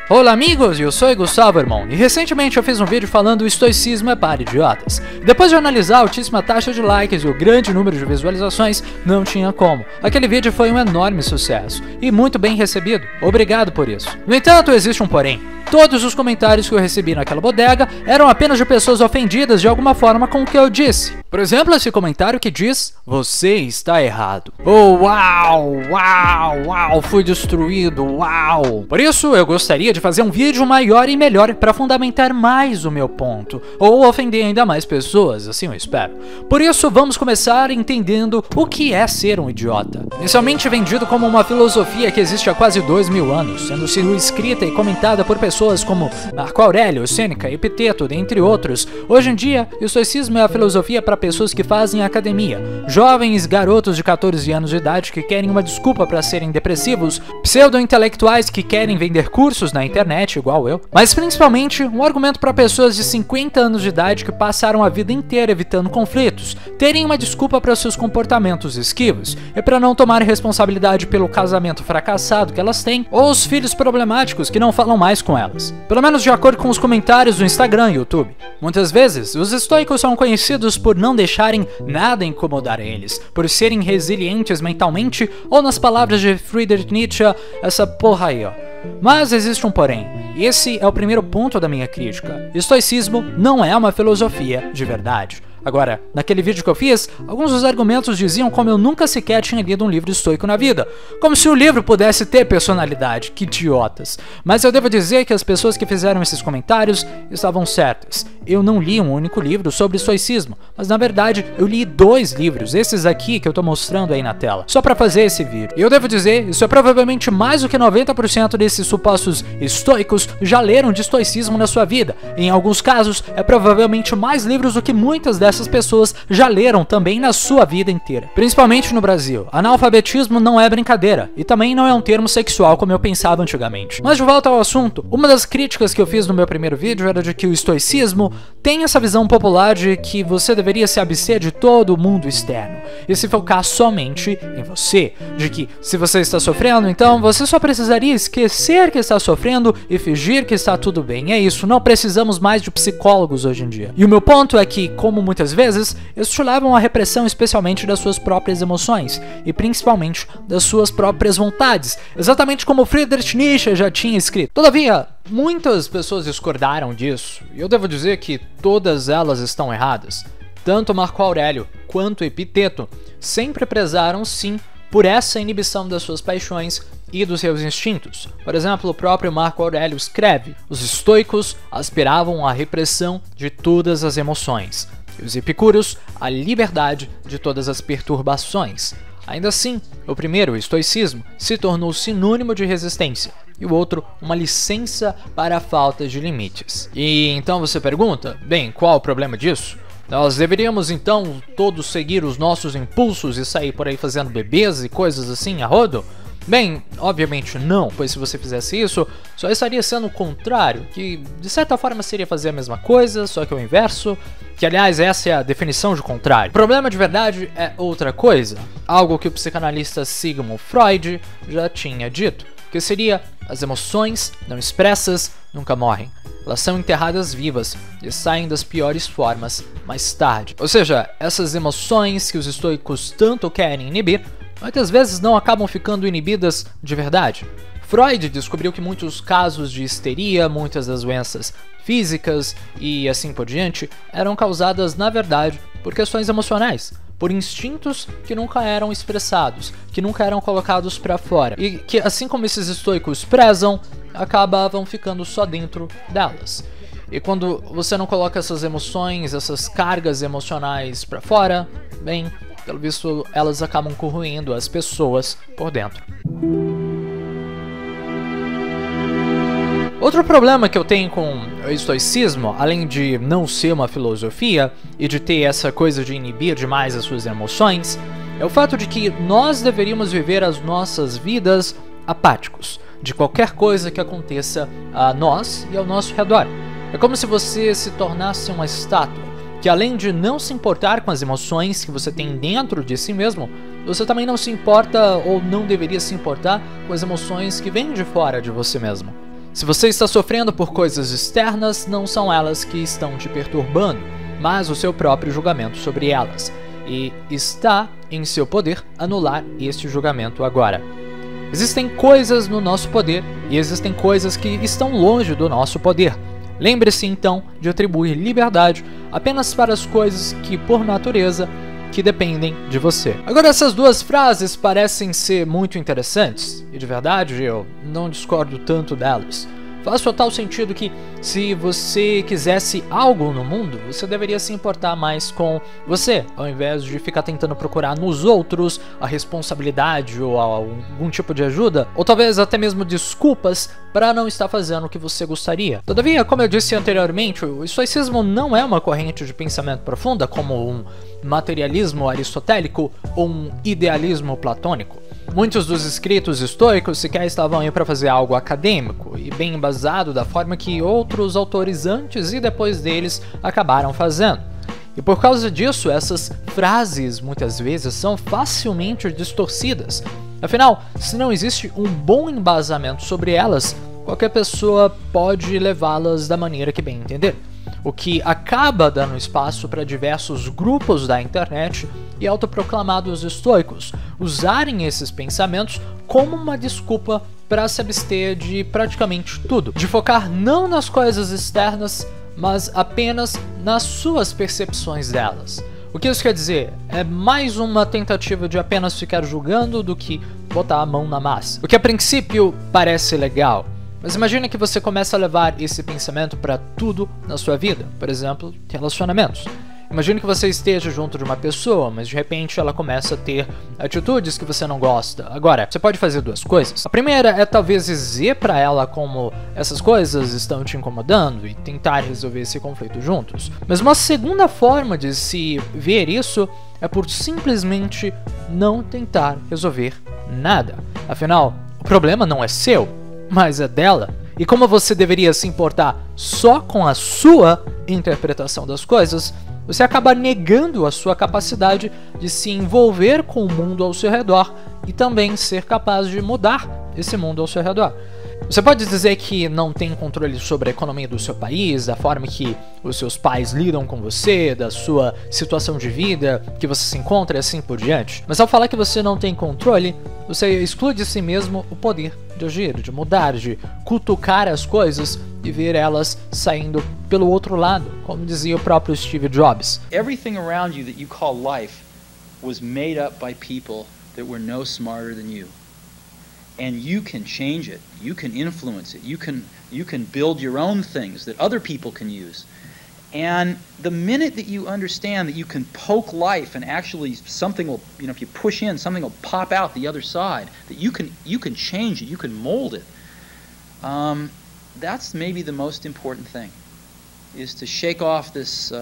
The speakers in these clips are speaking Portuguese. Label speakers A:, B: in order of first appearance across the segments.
A: Olá amigos, eu sou Gustavo Hermon e recentemente eu fiz um vídeo falando o estoicismo é para idiotas. Depois de analisar a altíssima taxa de likes e o grande número de visualizações, não tinha como. Aquele vídeo foi um enorme sucesso e muito bem recebido, obrigado por isso. No entanto, existe um porém. Todos os comentários que eu recebi naquela bodega eram apenas de pessoas ofendidas de alguma forma com o que eu disse. Por exemplo, esse comentário que diz: "Você está errado." Oh, uau, fui destruído, uau. Por isso, eu gostaria de fazer um vídeo maior e melhor para fundamentar mais o meu ponto, ou ofender ainda mais pessoas, assim eu espero. Por isso, vamos começar entendendo o que é ser um idiota. Inicialmente vendido como uma filosofia que existe há quase 2000 anos, sendo sido escrita e comentada por pessoas como Marco Aurélio, Sêneca, Epiteto, dentre outros. Hoje em dia, o estoicismo é a filosofia para pessoas que fazem academia, jovens garotos de 14 anos de idade que querem uma desculpa para serem depressivos, pseudo-intelectuais que querem vender cursos na internet, igual eu, mas principalmente um argumento para pessoas de 50 anos de idade que passaram a vida inteira evitando conflitos, terem uma desculpa para seus comportamentos esquivos e para não tomar responsabilidade pelo casamento fracassado que elas têm ou os filhos problemáticos que não falam mais com elas. Pelo menos de acordo com os comentários do Instagram e YouTube. Muitas vezes, os estoicos são conhecidos por não deixarem nada incomodar eles, por serem resilientes mentalmente, ou nas palavras de Friedrich Nietzsche, essa porra aí, ó. Mas existe um porém, e esse é o primeiro ponto da minha crítica. Estoicismo não é uma filosofia de verdade. Agora, naquele vídeo que eu fiz, alguns dos argumentos diziam como eu nunca sequer tinha lido um livro estoico na vida. Como se o livro pudesse ter personalidade, que idiotas. Mas eu devo dizer que as pessoas que fizeram esses comentários estavam certas. Eu não li um único livro sobre estoicismo, mas na verdade eu li 2 livros, esses aqui que eu tô mostrando aí na tela, só pra fazer esse vídeo. E eu devo dizer, isso é provavelmente mais do que 90% desses supostos estoicos já leram de estoicismo na sua vida. Em alguns casos, é provavelmente mais livros do que muitas dessas pessoas já leram também na sua vida inteira. Principalmente no Brasil, analfabetismo não é brincadeira, e também não é um termo sexual como eu pensava antigamente. Mas de volta ao assunto, uma das críticas que eu fiz no meu primeiro vídeo era de que o estoicismo tem essa visão popular de que você deveria se abster de todo o mundo externo e se focar somente em você, de que se você está sofrendo, então você só precisaria esquecer que está sofrendo e fingir que está tudo bem. É isso, não precisamos mais de psicólogos hoje em dia. E o meu ponto é que, como muitas vezes, isso te levam à repressão especialmente das suas próprias emoções e principalmente das suas próprias vontades, exatamente como Friedrich Nietzsche já tinha escrito. Todavia, muitas pessoas discordaram disso, e eu devo dizer que todas elas estão erradas. Tanto Marco Aurélio quanto Epiteto sempre prezaram sim por essa inibição das suas paixões e dos seus instintos. Por exemplo, o próprio Marco Aurélio escreve: os estoicos aspiravam à repressão de todas as emoções, e os epicúreos à liberdade de todas as perturbações. Ainda assim, o primeiro, o estoicismo, se tornou sinônimo de resistência, e o outro, uma licença para a falta de limites. E então você pergunta, bem, qual o problema disso? Nós deveríamos então todos seguir os nossos impulsos e sair por aí fazendo bebês e coisas assim a rodo? Bem, obviamente não, pois se você fizesse isso, só estaria sendo o contrário, que de certa forma seria fazer a mesma coisa, só que o inverso, que aliás essa é a definição de contrário. O problema de verdade é outra coisa, algo que o psicanalista Sigmund Freud já tinha dito, que seria: as emoções não expressas nunca morrem. Elas são enterradas vivas e saem das piores formas mais tarde. Ou seja, essas emoções que os estoicos tanto querem inibir, muitas vezes não acabam ficando inibidas de verdade. Freud descobriu que muitos casos de histeria, muitas das doenças físicas e assim por diante, eram causadas, na verdade, por questões emocionais, por instintos que nunca eram expressados, que nunca eram colocados para fora, e que, assim como esses estoicos prezam, acabavam ficando só dentro delas. E quando você não coloca essas emoções, essas cargas emocionais para fora, bem, pelo visto, elas acabam corroendo as pessoas por dentro. Outro problema que eu tenho com o estoicismo, além de não ser uma filosofia e de ter essa coisa de inibir demais as suas emoções, é o fato de que nós deveríamos viver as nossas vidas apáticos de qualquer coisa que aconteça a nós e ao nosso redor. É como se você se tornasse uma estátua, que além de não se importar com as emoções que você tem dentro de si mesmo, você também não se importa ou não deveria se importar com as emoções que vêm de fora de você mesmo. Se você está sofrendo por coisas externas, não são elas que estão te perturbando, mas o seu próprio julgamento sobre elas. E está em seu poder anular este julgamento agora. Existem coisas no nosso poder e existem coisas que estão longe do nosso poder. Lembre-se então de atribuir liberdade apenas para as coisas que, por natureza, que dependem de você. Agora, essas duas frases parecem ser muito interessantes, e de verdade eu não discordo tanto delas. Faz total sentido que, se você quisesse algo no mundo, você deveria se importar mais com você, ao invés de ficar tentando procurar nos outros a responsabilidade ou algum tipo de ajuda, ou talvez até mesmo desculpas para não estar fazendo o que você gostaria. Todavia, como eu disse anteriormente, o estoicismo não é uma corrente de pensamento profunda como um materialismo aristotélico ou um idealismo platônico. Muitos dos escritos estoicos sequer estavam aí para fazer algo acadêmico e bem embasado da forma que outros autores antes e depois deles acabaram fazendo. E por causa disso, essas frases muitas vezes são facilmente distorcidas. Afinal, se não existe um bom embasamento sobre elas, qualquer pessoa pode levá-las da maneira que bem entender. O que acaba dando espaço para diversos grupos da internet e autoproclamados estoicos usarem esses pensamentos como uma desculpa para se abster de praticamente tudo, de focar não nas coisas externas, mas apenas nas suas percepções delas. O que isso quer dizer? É mais uma tentativa de apenas ficar julgando do que botar a mão na massa. O que a princípio parece legal. Mas imagine que você começa a levar esse pensamento para tudo na sua vida, por exemplo, relacionamentos. Imagine que você esteja junto de uma pessoa, mas de repente ela começa a ter atitudes que você não gosta. Agora, você pode fazer duas coisas. A primeira é talvez dizer para ela como essas coisas estão te incomodando e tentar resolver esse conflito juntos. Mas uma segunda forma de se ver isso é por simplesmente não tentar resolver nada. Afinal, o problema não é seu, mas é dela. E como você deveria se importar só com a sua interpretação das coisas, você acaba negando a sua capacidade de se envolver com o mundo ao seu redor e também ser capaz de mudar esse mundo ao seu redor. Você pode dizer que não tem controle sobre a economia do seu país, da forma que os seus pais lidam com você, da sua situação de vida, que você se encontra e assim por diante. Mas ao falar que você não tem controle, você exclui de si mesmo o poder de agir, de mudar, de cutucar as coisas e ver elas saindo pelo outro lado, como dizia o próprio Steve Jobs.
B: Everything around you that you call life was made up by people that were no smarter than you. And you can change it, you can influence it, you can build your own things that other people can use. And the minute that you understand that you can poke life and actually something will, if you push in, something will pop out the other side, that you can change it, you can mold it, that's maybe the most important thing, is to shake off this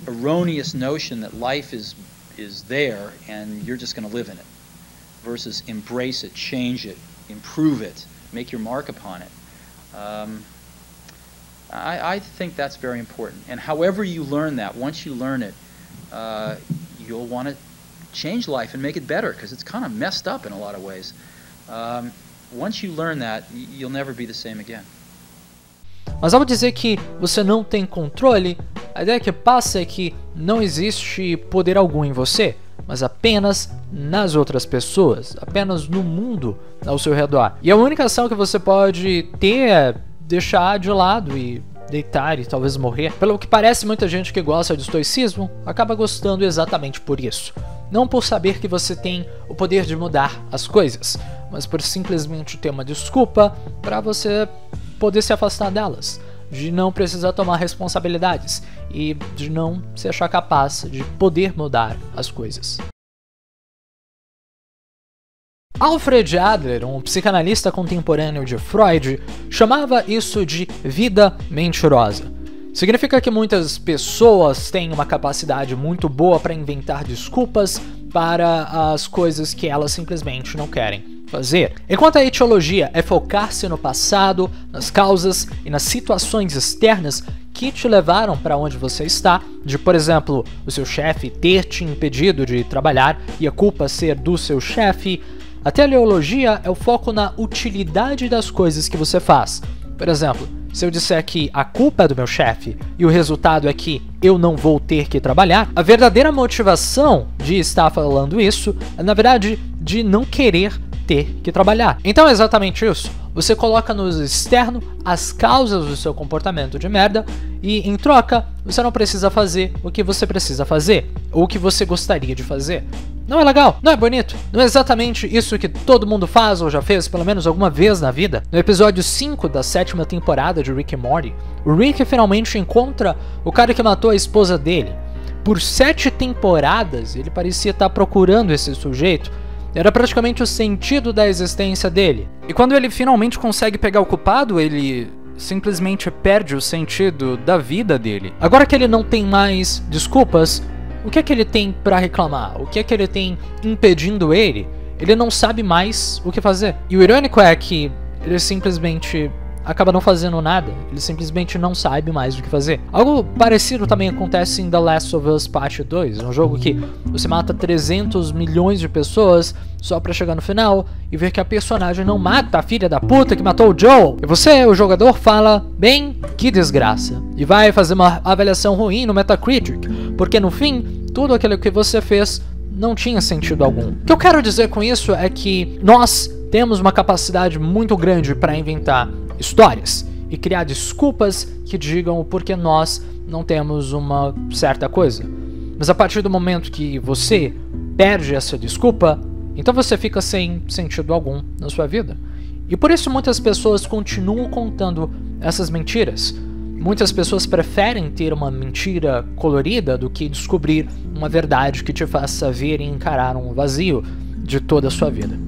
B: erroneous notion that life is there and you're just going to live in it, versus embrace it, change it, improve it, make your mark upon it. I think that's very important. And however you learn that, once you learn it, you'll want to change life and make it better, because it's kind of messed up in a lot of ways. Once you learn that, you'll never be the same again.
A: Mas ao dizer que você não tem controle, a ideia que passa é que não existe poder algum em você, mas apenas nas outras pessoas, apenas no mundo ao seu redor. E a única ação que você pode ter é deixar de lado e deitar e talvez morrer. Pelo que parece, muita gente que gosta de estoicismo acaba gostando exatamente por isso. Não por saber que você tem o poder de mudar as coisas, mas por simplesmente ter uma desculpa para você poder se afastar delas, de não precisar tomar responsabilidades e de não se achar capaz de poder mudar as coisas. Alfred Adler, um psicanalista contemporâneo de Freud, chamava isso de vida mentirosa. Significa que muitas pessoas têm uma capacidade muito boa para inventar desculpas para as coisas que elas simplesmente não querem fazer. Enquanto a etiologia é focar-se no passado, nas causas e nas situações externas que te levaram para onde você está, de, por exemplo, o seu chefe ter te impedido de trabalhar e a culpa ser do seu chefe, A teleologia é o foco na utilidade das coisas que você faz. Por exemplo, se eu disser que a culpa é do meu chefe e o resultado é que eu não vou ter que trabalhar, a verdadeira motivação de estar falando isso é, na verdade, de não querer ter que trabalhar. Então é exatamente isso. Você coloca no externo as causas do seu comportamento de merda e, em troca, você não precisa fazer o que você precisa fazer ou o que você gostaria de fazer. Não é legal, não é bonito, não é exatamente isso que todo mundo faz ou já fez pelo menos alguma vez na vida. No episódio 5 da 7ª temporada de Rick and Morty, o Rick finalmente encontra o cara que matou a esposa dele. Por 7 temporadas ele parecia estar procurando esse sujeito. Era praticamente o sentido da existência dele. E quando ele finalmente consegue pegar o culpado, ele simplesmente perde o sentido da vida dele. Agora que ele não tem mais desculpas, o que é que ele tem pra reclamar? O que é que ele tem impedindo ele? Ele não sabe mais o que fazer. E o irônico é que ele simplesmente acaba não fazendo nada, ele simplesmente não sabe mais o que fazer. Algo parecido também acontece em The Last of Us Part 2, um jogo que você mata 300 milhões de pessoas só pra chegar no final e ver que a personagem não mata a filha da puta que matou o Joel. E você, o jogador, fala, bem, que desgraça. E vai fazer uma avaliação ruim no Metacritic, porque no fim, tudo aquilo que você fez não tinha sentido algum. O que eu quero dizer com isso é que nós temos uma capacidade muito grande para inventar histórias e criar desculpas que digam o porquê nós não temos uma certa coisa. Mas a partir do momento que você perde essa desculpa, então você fica sem sentido algum na sua vida. E por isso muitas pessoas continuam contando essas mentiras. Muitas pessoas preferem ter uma mentira colorida do que descobrir uma verdade que te faça ver e encarar um vazio de toda a sua vida.